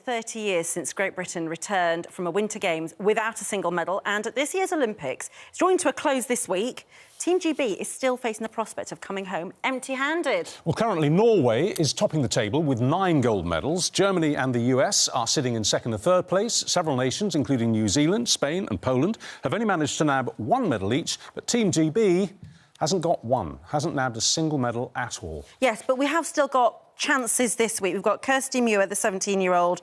30 years since Great Britain returned from a Winter Games without a single medal, and at this year's Olympics, it's drawing to a close this week. Team GB is still facing the prospect of coming home empty-handed. Well, currently Norway is topping the table with 9 gold medals. Germany and the US are sitting in second and third place. Several nations, including New Zealand, Spain and Poland, have only managed to nab 1 medal each, but Team GB hasn't got one, hasn't nabbed a single medal at all. Yes, but we have still got chances this week. We've got Kirsty Muir, the 17-year-old,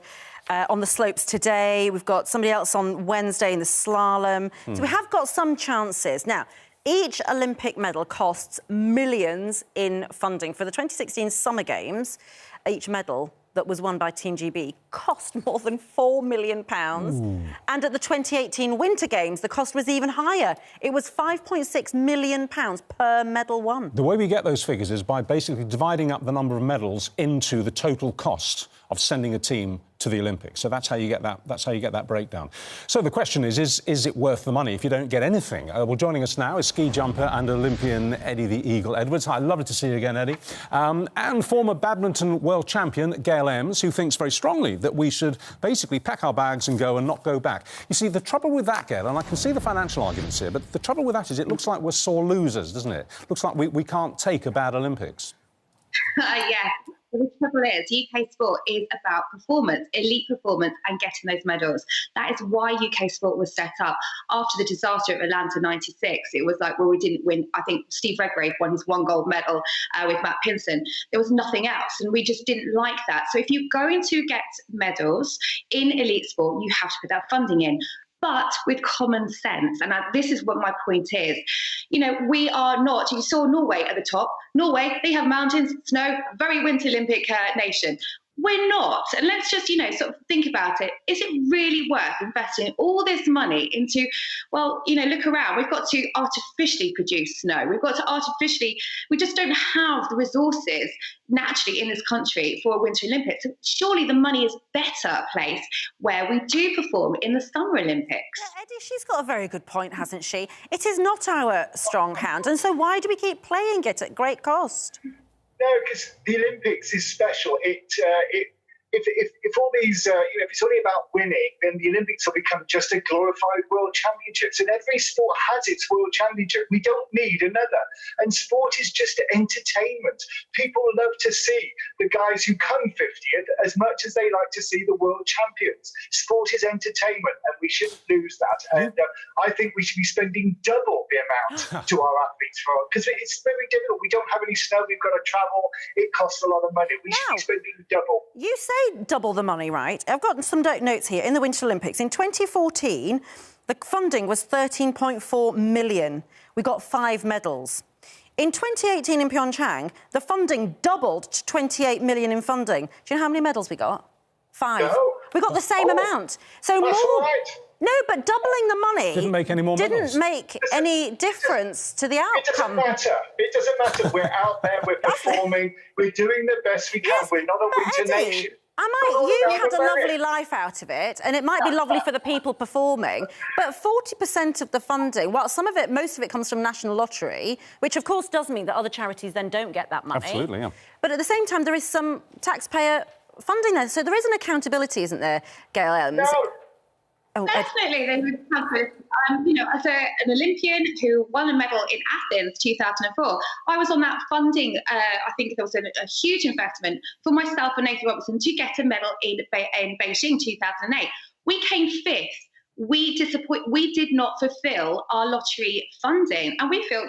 on the slopes today. We've got somebody else on Wednesday in the slalom. So we have got some chances. Now, each Olympic medal costs millions in funding. For the 2016 Summer Games, each medal that was won by Team GB cost more than £4 million. And at the 2018 Winter Games, the cost was even higher. It was £5.6 million per medal won. The way we get those figures is by basically dividing up the number of medals into the total cost of sending a team to the Olympics. So that's how you get that. That's how you get that breakdown. So the question is it worth the money if you don't get anything? Well, joining us now is ski jumper and Olympian Eddie the Eagle Edwards. Hi, lovely to see you again, Eddie. And former badminton world champion Gail Emms, who thinks very strongly that we should basically pack our bags and go and not go back. You see, the trouble with that, Gail, and I can see the financial arguments here, but the trouble with that is it looks like we're sore losers, doesn't it? Looks like we can't take a bad Olympics. Yeah. The trouble is, UK sport is about performance, elite performance, and getting those medals. That is why UK sport was set up. After the disaster of Atlanta '96, it was like, well, we didn't win. I think Steve Redgrave won his 1 gold medal with Matt Pinson. There was nothing else, and we just didn't like that. So if you're going to get medals in elite sport, you have to put that funding in, but with common sense. And this is what my point is. You know, we are not, you saw Norway at the top. Norway, they have mountains, snow, very winter Olympic nation. We're not. And let's just, sort of think about it. Is it really worth investing all this money into, well, look around. We've got to artificially produce snow. We've got to we just don't have the resources naturally in this country for a Winter Olympics. So surely the money is better placed where we do perform in the Summer Olympics. Yeah, Eddie, she's got a very good point, hasn't she? It is not our strong hand. And so why do we keep playing it at great cost? No, because the Olympics is special. If all these, if it's only about winning, then the Olympics will become just a glorified World Championships. And every sport has its World Championship. We don't need another. And sport is just entertainment. People love to see the guys who come 50th as much as they like to see the world champions. Sport is entertainment, and we shouldn't lose that. And I think we should be spending double the amount to our athletes because it's very difficult. We don't have any snow. We've got to travel. It costs a lot of money. We should be spending double. You say double the money, right? I've got some notes here. In the Winter Olympics, in 2014, the funding was £13.4 million. We got 5 medals. In 2018 in Pyeongchang, the funding doubled to £28 million in funding. Do you know how many medals we got? 5. No. We got the same amount. So that's more. Right. No, but doubling the money didn't make any more medals. Didn't make any difference to the outcome. It doesn't matter. It doesn't matter. We're out there. We're performing. We're doing the best we can. Yes, we're not a winter Eddie, nation. you had a lovely life out of it, and it might be lovely for the people performing, but 40% of the funding, well, most of it comes from National Lottery, which of course does mean that other charities then don't get that money. Absolutely, yeah. But at the same time, there is some taxpayer funding there, so there is an accountability, isn't there, Gail Emms? No. Oh, definitely, they would have this. As an Olympian who won a medal in Athens 2004, I was on that funding. I think there was a huge investment for myself and Nathan Robertson to get a medal in Beijing 2008. We came 5th. We did not fulfil our lottery funding, and we feel,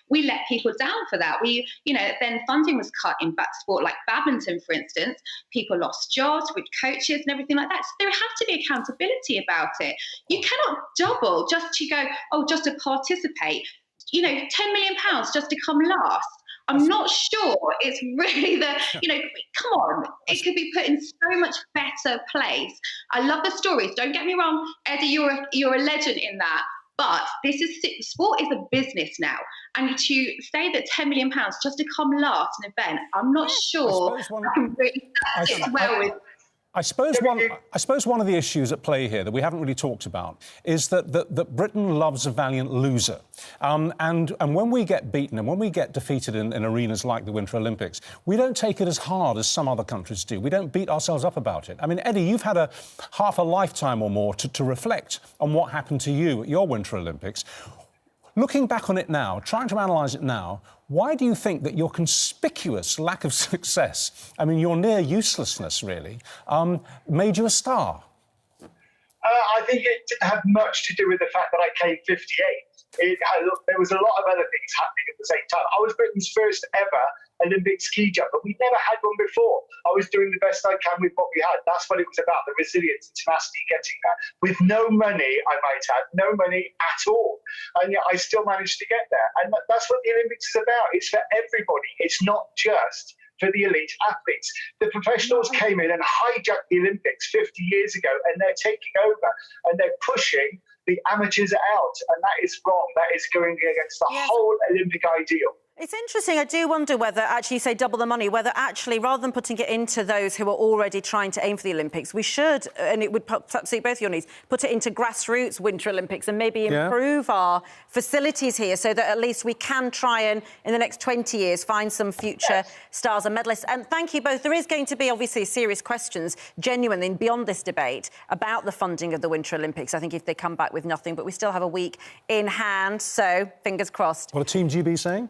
we let people down for that. Then funding was cut in sport like badminton, for instance. People lost jobs with coaches and everything like that. So there has to be accountability about it. You cannot double just to go, just to participate. £10 million just to come last. I'm not sure it's really come on, it could be put in so much better place. I love the stories. Don't get me wrong, Eddie, you're a legend in that. But sport is a business now. And to say that £10 million just to come last an event, I'm not sure I can really well with. I suppose one of the issues at play here that we haven't really talked about is that Britain loves a valiant loser. And when we get beaten and when we get defeated in arenas like the Winter Olympics, we don't take it as hard as some other countries do. We don't beat ourselves up about it. I mean, Eddie, you've had half a lifetime or more to reflect on what happened to you at your Winter Olympics. Looking back on it now, trying to analyse it now, why do you think that your conspicuous lack of success, I mean, your near uselessness, really, made you a star? I think it didn't have much to do with the fact that I came 58. There was a lot of other things happening at the same time. I was Britain's first ever Olympic ski jumper. We'd never had one before. I was doing the best I can with what we had. That's what it was about, the resilience and tenacity getting there. With no money, I might add, no money at all. And yet I still managed to get there. And that's what the Olympics is about. It's for everybody. It's not just for the elite athletes. The professionals came in and hijacked the Olympics 50 years ago, and they're taking over and they're pushing the amateurs out, and that is wrong. That is going against the whole Olympic ideal. It's interesting. I do wonder whether, actually, you say double the money, whether actually, rather than putting it into those who are already trying to aim for the Olympics, we should, and it would perhaps suit both your needs, put it into grassroots Winter Olympics and maybe improve our facilities here so that at least we can try and, in the next 20 years, find some future stars and medalists. And thank you both. There is going to be, obviously, serious questions, genuinely, beyond this debate, about the funding of the Winter Olympics, I think, if they come back with nothing. But we still have a week in hand, so fingers crossed. What are Team GB saying?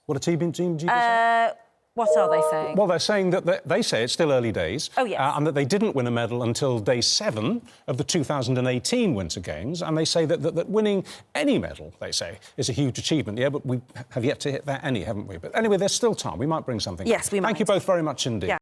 What are Team GB saying? What are they saying? Well, they're saying that they say it's still early days. Oh, yes. And that they didn't win a medal until day 7 of the 2018 Winter Games. And they say that winning any medal, they say, is a huge achievement. Yeah, but we have yet to hit that any, haven't we? But anyway, there's still time. We might bring something. Yes, we might. Thank you both very much indeed. Yeah.